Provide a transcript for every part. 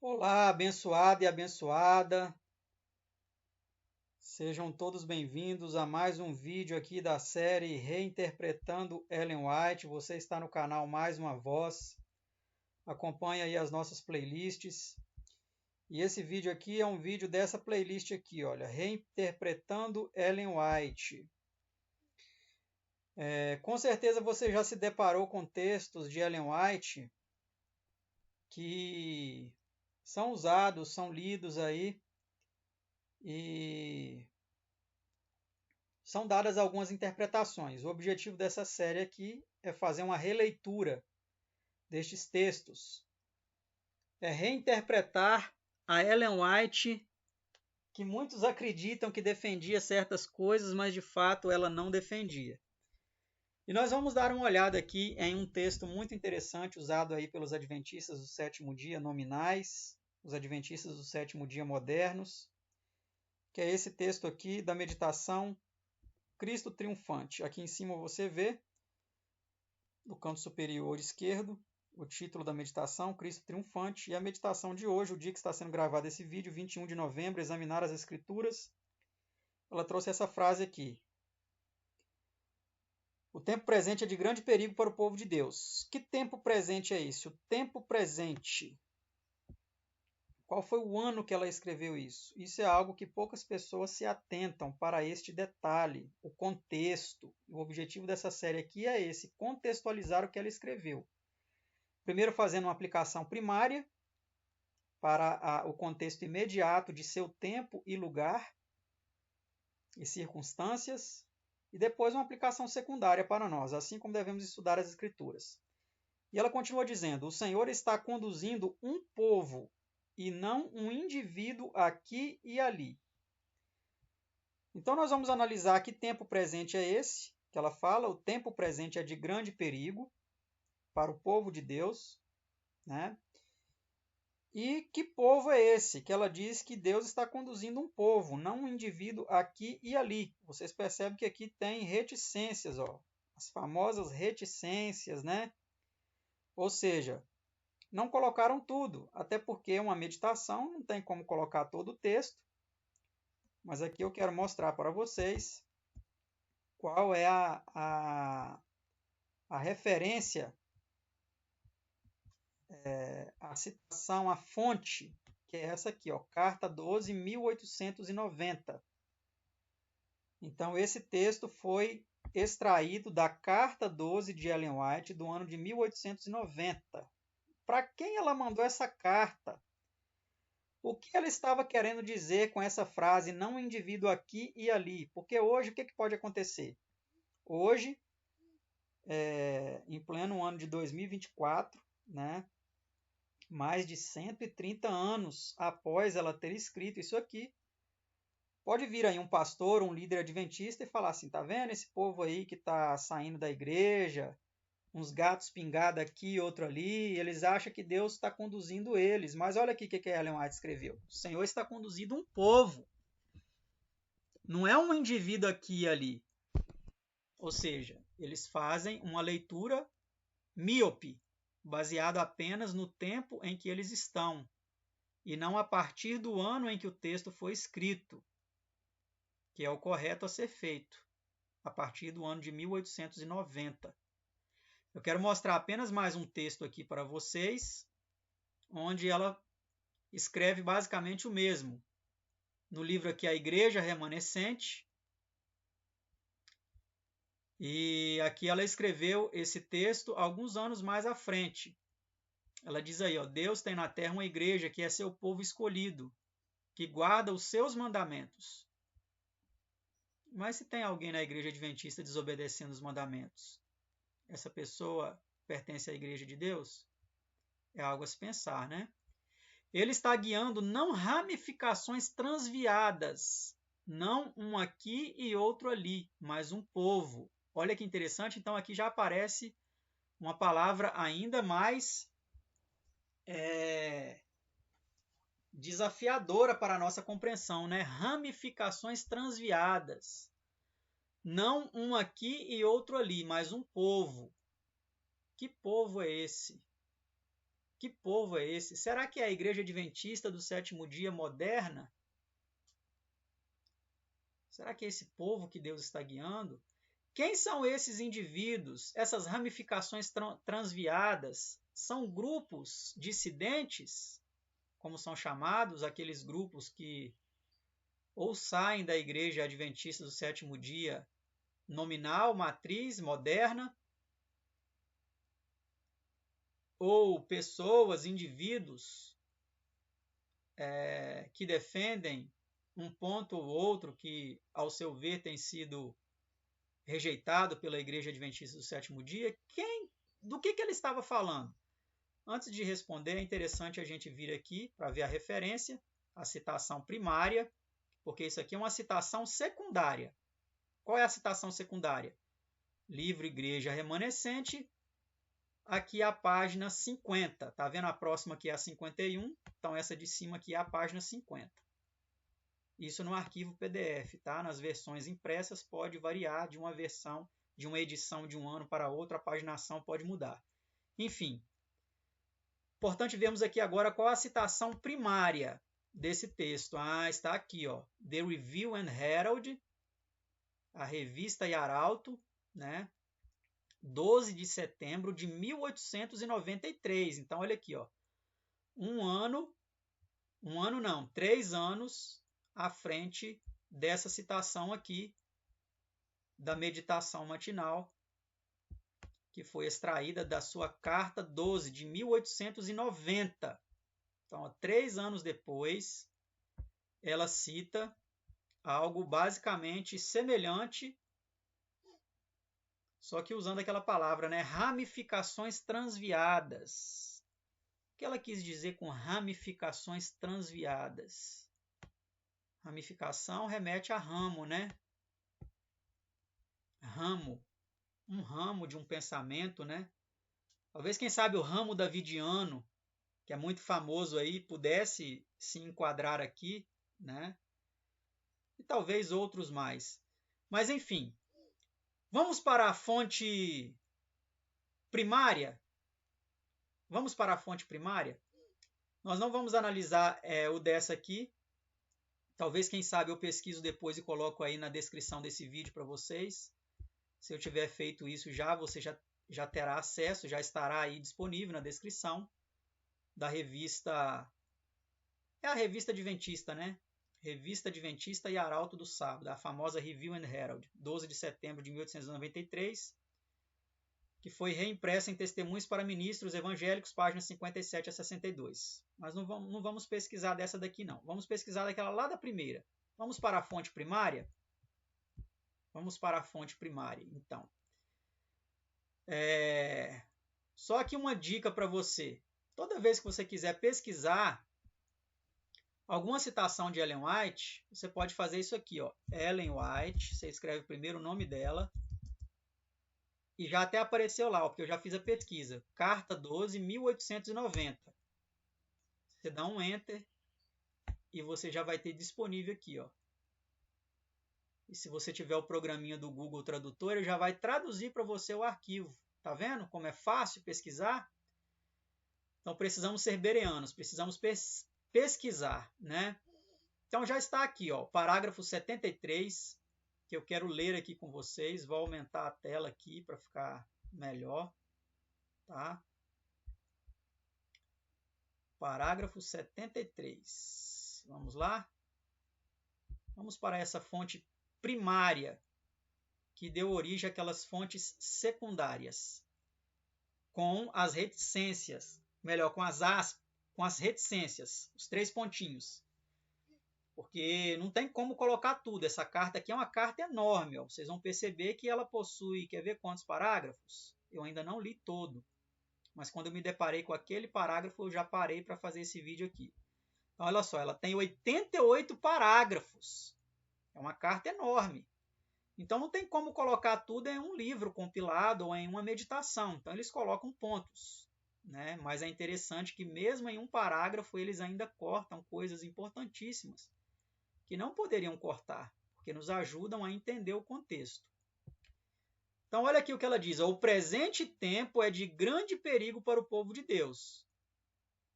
Olá, abençoado e abençoada. Sejam todos bem-vindos a mais um vídeo aqui da série Reinterpretando Ellen White. Você está no canal Mais Uma Voz. Acompanhe aí as nossas playlists. E esse vídeo aqui é um vídeo dessa playlist aqui, olha, Reinterpretando Ellen White. Com certeza você já se deparou com textos de Ellen White que são usados, são lidos aí e são dadas algumas interpretações. O objetivo dessa série aqui é fazer uma releitura destes textos, é reinterpretar a Ellen White, que muitos acreditam que defendia certas coisas, mas de fato ela não defendia. E nós vamos dar uma olhada aqui em um texto muito interessante usado aí pelos adventistas do sétimo dia nominais, os adventistas do sétimo dia modernos, que é esse texto aqui da meditação Cristo Triunfante. Aqui em cima você vê, no canto superior esquerdo, o título da meditação, Cristo Triunfante, e a meditação de hoje, o dia que está sendo gravado esse vídeo, 21 de novembro, examinar as Escrituras. Ela trouxe essa frase aqui. O tempo presente é de grande perigo para o povo de Deus. Que tempo presente é esse? O tempo presente. Qual foi o ano que ela escreveu isso? Isso é algo que poucas pessoas se atentam para este detalhe, o contexto. O objetivo dessa série aqui é esse, contextualizar o que ela escreveu. Primeiro fazendo uma aplicação primária para o contexto imediato de seu tempo e lugar e circunstâncias, e depois uma aplicação secundária para nós, assim como devemos estudar as Escrituras. E ela continua dizendo: o Senhor está conduzindo um povo e não um indivíduo aqui e ali. Então nós vamos analisar que tempo presente é esse, que ela fala, o tempo presente é de grande perigo para o povo de Deus, né? E que povo é esse? Que ela diz que Deus está conduzindo um povo, não um indivíduo aqui e ali. Vocês percebem que aqui tem reticências, ó, as famosas reticências, né? Ou seja, não colocaram tudo, até porque uma meditação não tem como colocar todo o texto, mas aqui eu quero mostrar para vocês qual é a referência, a citação, a fonte, que é essa aqui, ó, Carta 12, 1890. Então, esse texto foi extraído da Carta 12 de Ellen White do ano de 1890. Para quem ela mandou essa carta? O que ela estava querendo dizer com essa frase, não um indivíduo aqui e ali? Porque hoje, o que pode acontecer? Hoje, em pleno ano de 2024, né, mais de 130 anos após ela ter escrito isso aqui, pode vir aí um pastor, um líder adventista e falar assim, tá vendo esse povo aí que está saindo da igreja, uns gatos pingados aqui, outro ali, eles acham que Deus está conduzindo eles. Mas olha aqui o que a Ellen White escreveu. O Senhor está conduzindo um povo. Não é um indivíduo aqui e ali. Ou seja, eles fazem uma leitura míope, baseada apenas no tempo em que eles estão, e não a partir do ano em que o texto foi escrito, que é o correto a ser feito, a partir do ano de 1890. Eu quero mostrar apenas mais um texto aqui para vocês, onde ela escreve basicamente o mesmo. No livro aqui, A Igreja Remanescente, e aqui ela escreveu esse texto alguns anos mais à frente. Ela diz aí, ó, Deus tem na terra uma igreja que é seu povo escolhido, que guarda os seus mandamentos. Mas se tem alguém na igreja adventista desobedecendo os mandamentos, essa pessoa pertence à igreja de Deus? É algo a se pensar, né? Ele está guiando não ramificações transviadas, não um aqui e outro ali, mas um povo. Olha que interessante, então aqui já aparece uma palavra ainda mais desafiadora para a nossa compreensão, né? Ramificações transviadas. Não um aqui e outro ali, mas um povo. Que povo é esse? Que povo é esse? Será que é a Igreja Adventista do Sétimo Dia moderna? Será que é esse povo que Deus está guiando? Quem são esses indivíduos? Essas ramificações transviadas são grupos dissidentes, como são chamados, aqueles grupos que ou saem da Igreja Adventista do Sétimo Dia nominal, matriz, moderna, ou pessoas, indivíduos que defendem um ponto ou outro que, ao seu ver, tem sido rejeitado pela Igreja Adventista do Sétimo Dia. Do que ele estava falando? Antes de responder, é interessante a gente vir aqui para ver a referência, a citação primária, porque isso aqui é uma citação secundária. Qual é a citação secundária? Livro Igreja Remanescente, aqui a página 50. Tá vendo a próxima aqui é a 51? Então essa de cima aqui é a página 50. Isso no arquivo PDF, tá? Nas versões impressas pode variar de uma versão, de uma edição de um ano para outra, a paginação pode mudar. Enfim, importante vermos aqui agora qual a citação primária desse texto. Está aqui, ó. The Review and Herald, a revista e Arauto, né? 12 de setembro de 1893. Então, olha aqui, ó. 3 anos à frente dessa citação aqui da meditação matinal, que foi extraída da sua carta 12 de 1890. Então, 3 anos depois, ela cita algo basicamente semelhante, só que usando aquela palavra, né? Ramificações transviadas. O que ela quis dizer com ramificações transviadas? Ramificação remete a ramo, né? Ramo. Um ramo de um pensamento, né? Talvez, quem sabe, o ramo davidiano, que é muito famoso aí, pudesse se enquadrar aqui, né? E talvez outros mais. Mas, enfim, vamos para a fonte primária? Vamos para a fonte primária? Nós não vamos analisar o dessa aqui. Talvez, quem sabe, eu pesquiso depois e coloco aí na descrição desse vídeo para vocês. Se eu tiver feito isso já, você já terá acesso, já estará aí disponível na descrição da revista. É a revista adventista, né? Revista Adventista e Arauto do Sábado, a famosa Review and Herald, 12 de setembro de 1893, que foi reimpressa em Testemunhos para Ministros Evangélicos, páginas 57 a 62. Mas não vamos pesquisar dessa daqui, não. Vamos pesquisar daquela lá da primeira. Vamos para a fonte primária? Vamos para a fonte primária, então. Só aqui uma dica para você. Toda vez que você quiser pesquisar alguma citação de Ellen White, você pode fazer isso aqui, ó. Ellen White, você escreve primeiro o nome dela. E já até apareceu lá, ó, porque eu já fiz a pesquisa. Carta 12, 1890. Você dá um Enter e você já vai ter disponível aqui, ó. E se você tiver o programinha do Google Tradutor, ele já vai traduzir para você o arquivo. Tá vendo como é fácil pesquisar? Então precisamos ser bereanos, precisamos pesquisar, né? Então já está aqui, ó, parágrafo 73, que eu quero ler aqui com vocês. Vou aumentar a tela aqui para ficar melhor, tá? Parágrafo 73. Vamos lá? Vamos para essa fonte primária, que deu origem àquelas fontes secundárias, com as reticências, melhor, com as reticências, os 3 pontinhos. Porque não tem como colocar tudo. Essa carta aqui é uma carta enorme. Ó. Vocês vão perceber que ela possui, quer ver quantos parágrafos? Eu ainda não li todo. Mas quando eu me deparei com aquele parágrafo, eu já parei para fazer esse vídeo aqui. Então, olha só, ela tem 88 parágrafos. É uma carta enorme. Então, não tem como colocar tudo em um livro compilado ou em uma meditação. Então, eles colocam pontos. Né? Mas é interessante que, mesmo em um parágrafo, eles ainda cortam coisas importantíssimas que não poderiam cortar, porque nos ajudam a entender o contexto. Então, olha aqui o que ela diz. O presente tempo é de grande perigo para o povo de Deus.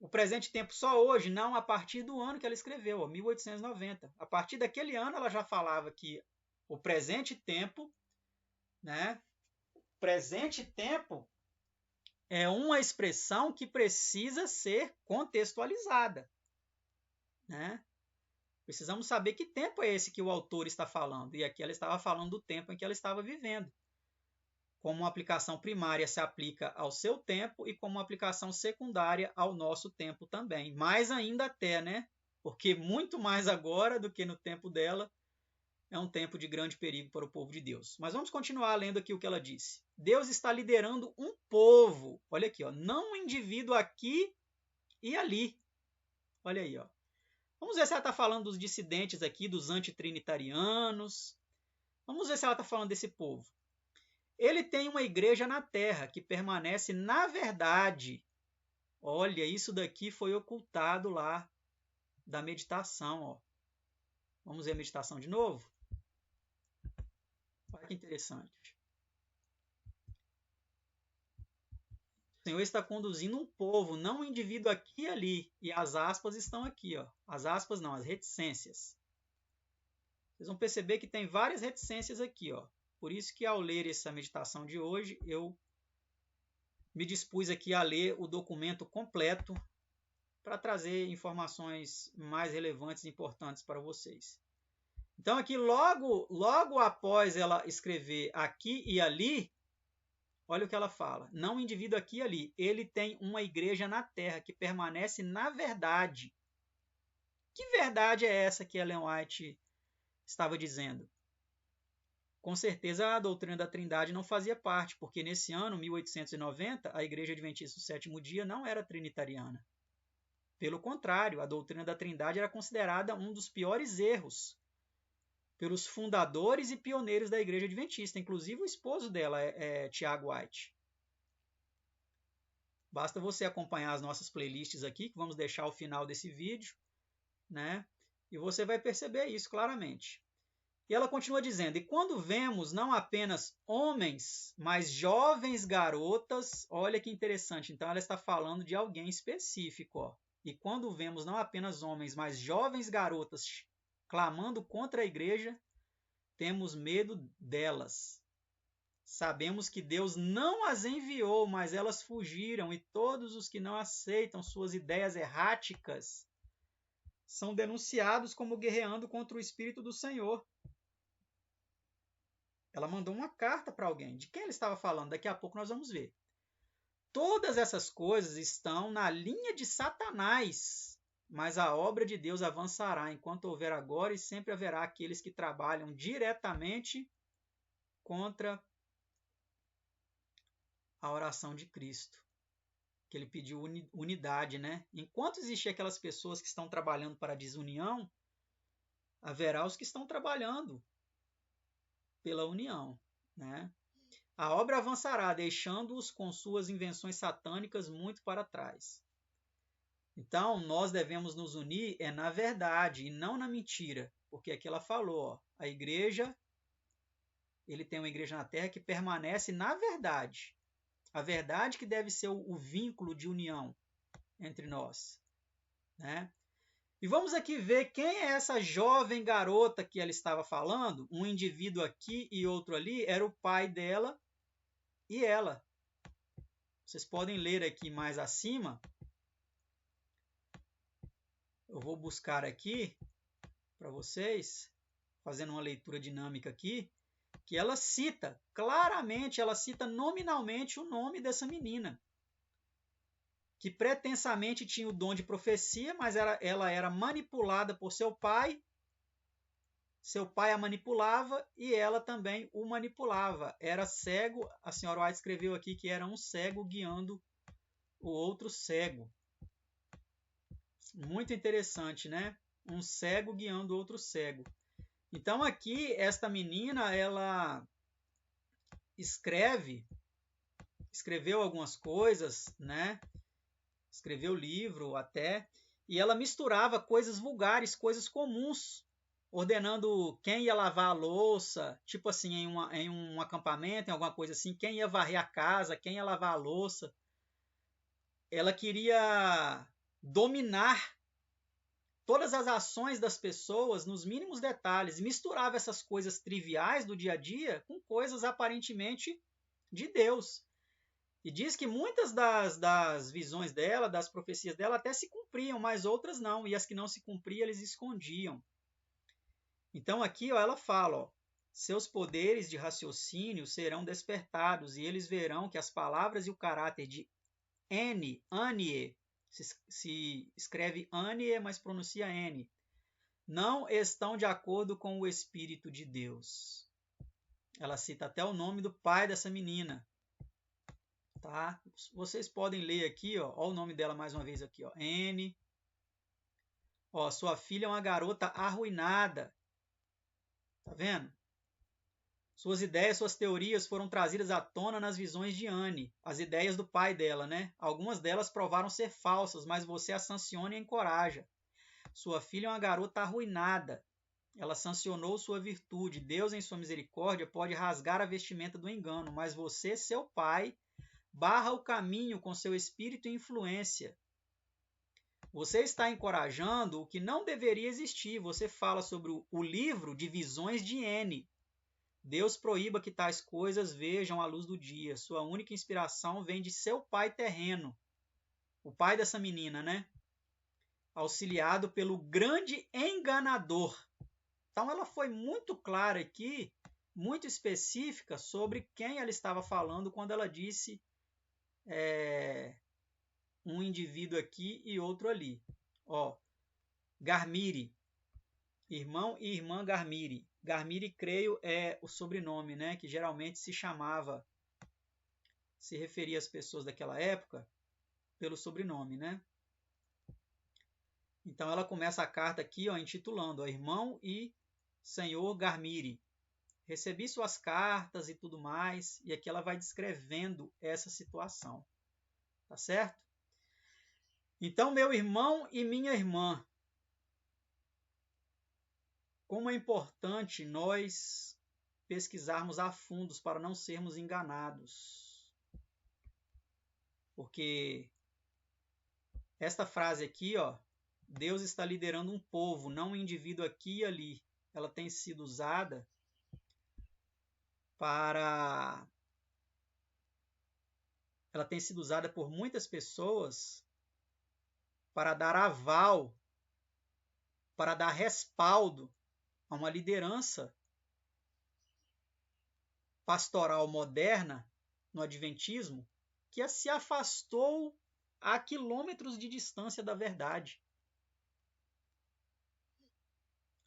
O presente tempo só hoje, não a partir do ano que ela escreveu, ó, 1890. A partir daquele ano ela já falava que o presente tempo, né? Presente tempo é uma expressão que precisa ser contextualizada, né? Precisamos saber que tempo é esse que o autor está falando. E aqui ela estava falando do tempo em que ela estava vivendo. Como uma aplicação primária se aplica ao seu tempo e como uma aplicação secundária ao nosso tempo também. Mais ainda até, né? Porque muito mais agora do que no tempo dela, é um tempo de grande perigo para o povo de Deus. Mas vamos continuar lendo aqui o que ela disse. Deus está liderando um povo. Olha aqui, ó, não um indivíduo aqui e ali. Olha aí, ó. Vamos ver se ela está falando dos dissidentes aqui, dos antitrinitarianos. Vamos ver se ela está falando desse povo. Ele tem uma igreja na terra que permanece na verdade. Olha, isso daqui foi ocultado lá da meditação. Ó. Vamos ver a meditação de novo? Olha que interessante. O Senhor está conduzindo um povo, não um indivíduo aqui e ali. E as aspas estão aqui. Ó. As aspas não, as reticências. Vocês vão perceber que tem várias reticências aqui. Ó. Por isso que ao ler essa meditação de hoje, eu me dispus aqui a ler o documento completo para trazer informações mais relevantes e importantes para vocês. Então, aqui, logo após ela escrever aqui e ali, olha o que ela fala. Não o indivíduo aqui e ali. Ele tem uma igreja na terra que permanece na verdade. Que verdade é essa que Ellen White estava dizendo? Com certeza a doutrina da Trindade não fazia parte, porque nesse ano, 1890, a Igreja Adventista do Sétimo Dia não era trinitariana. Pelo contrário, a doutrina da Trindade era considerada um dos piores erros pelos fundadores e pioneiros da Igreja Adventista. Inclusive o esposo dela é Tiago White. Basta você acompanhar as nossas playlists aqui, que vamos deixar ao final desse vídeo, né? E você vai perceber isso claramente. E ela continua dizendo, e quando vemos não apenas homens, mas jovens garotas, olha que interessante, então ela está falando de alguém específico, ó. E quando vemos não apenas homens, mas jovens garotas clamando contra a igreja, temos medo delas. Sabemos que Deus não as enviou, mas elas fugiram, e todos os que não aceitam suas ideias erráticas são denunciados como guerreando contra o Espírito do Senhor. Ela mandou uma carta para alguém. De quem ela estava falando? Daqui a pouco nós vamos ver. Todas essas coisas estão na linha de Satanás, mas a obra de Deus avançará enquanto houver agora e sempre haverá aqueles que trabalham diretamente contra a oração de Cristo, que ele pediu unidade, né? Enquanto existir aquelas pessoas que estão trabalhando para a desunião, haverá os que estão trabalhando pela união, né? A obra avançará, deixando-os com suas invenções satânicas muito para trás. Então, nós devemos nos unir na verdade e não na mentira, porque aqui ela falou, ó, a igreja, ele tem uma igreja na terra que permanece na verdade. A verdade que deve ser o vínculo de união entre nós, né? E vamos aqui ver quem é essa jovem garota que ela estava falando. Um indivíduo aqui e outro ali, era o pai dela e ela. Vocês podem ler aqui mais acima. Eu vou buscar aqui para vocês, fazendo uma leitura dinâmica aqui, que ela cita, claramente, ela cita nominalmente o nome dessa menina, que pretensamente tinha o dom de profecia, mas ela era manipulada por seu pai a manipulava e ela também o manipulava. Era cego, a senhora White escreveu aqui que era um cego guiando o outro cego. Muito interessante, né? Um cego guiando outro cego. Então aqui, esta menina, ela escreveu algumas coisas, né? Escreveu livro até, e ela misturava coisas vulgares, coisas comuns, ordenando quem ia lavar a louça, tipo assim, em um acampamento, em alguma coisa assim, quem ia varrer a casa, quem ia lavar a louça. Ela queria dominar todas as ações das pessoas nos mínimos detalhes, misturava essas coisas triviais do dia a dia com coisas aparentemente de Deus. E diz que muitas das visões dela, das profecias dela, até se cumpriam, mas outras não. E as que não se cumpriam, eles escondiam. Então aqui ó, ela fala, ó, seus poderes de raciocínio serão despertados, e eles verão que as palavras e o caráter de Anie, se escreve Anie, mas pronuncia N, não estão de acordo com o Espírito de Deus. Ela cita até o nome do pai dessa menina. Tá? Vocês podem ler aqui, ó o nome dela mais uma vez aqui, ó, N. Ó, sua filha é uma garota arruinada. Tá vendo? Suas ideias, suas teorias foram trazidas à tona nas visões de Anne, as ideias do pai dela, né? Algumas delas provaram ser falsas, mas você a sanciona e encoraja. Sua filha é uma garota arruinada. Ela sancionou sua virtude. Deus, em sua misericórdia, pode rasgar a vestimenta do engano, mas você, seu pai, barra o caminho com seu espírito e influência. Você está encorajando o que não deveria existir. Você fala sobre o livro de visões de N. Deus proíba que tais coisas vejam a luz do dia. Sua única inspiração vem de seu pai terreno, o pai dessa menina, né? Auxiliado pelo grande enganador. Então ela foi muito clara aqui, muito específica sobre quem ela estava falando quando ela disse um indivíduo aqui e outro ali. Ó, Garmire, irmão e irmã Garmire. Garmire, creio, é o sobrenome, né, que geralmente se referia às pessoas daquela época pelo sobrenome, né? Então ela começa a carta aqui, ó, intitulando, ó, irmão e senhor Garmire. Recebi suas cartas e tudo mais, e aqui ela vai descrevendo essa situação. Tá certo? Então, meu irmão e minha irmã, como é importante nós pesquisarmos a fundo para não sermos enganados. Porque esta frase aqui, ó, Deus está liderando um povo, não um indivíduo aqui e ali. Ela tem sido usada por muitas pessoas para dar aval, para dar respaldo a uma liderança pastoral moderna no Adventismo que se afastou a quilômetros de distância da verdade.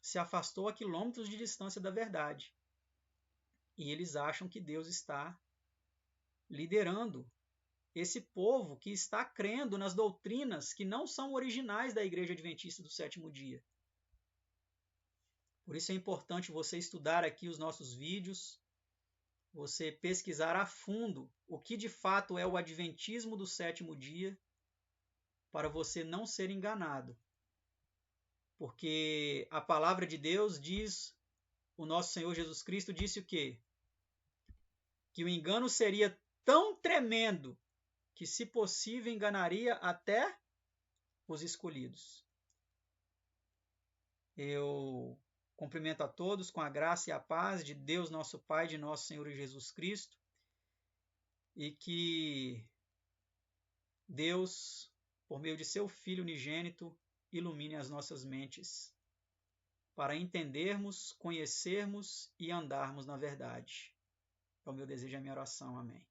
Se afastou a quilômetros de distância da verdade. E eles acham que Deus está liderando esse povo que está crendo nas doutrinas que não são originais da Igreja Adventista do Sétimo Dia. Por isso é importante você estudar aqui os nossos vídeos, você pesquisar a fundo o que de fato é o Adventismo do Sétimo Dia, para você não ser enganado. Porque a palavra de Deus diz, o nosso Senhor Jesus Cristo disse o quê? Que o engano seria tão tremendo que, se possível, enganaria até os escolhidos. Eu cumprimento a todos com a graça e a paz de Deus, nosso Pai, de nosso Senhor Jesus Cristo, e que Deus, por meio de seu Filho unigênito, ilumine as nossas mentes para entendermos, conhecermos e andarmos na verdade. É o meu desejo e a minha oração. Amém.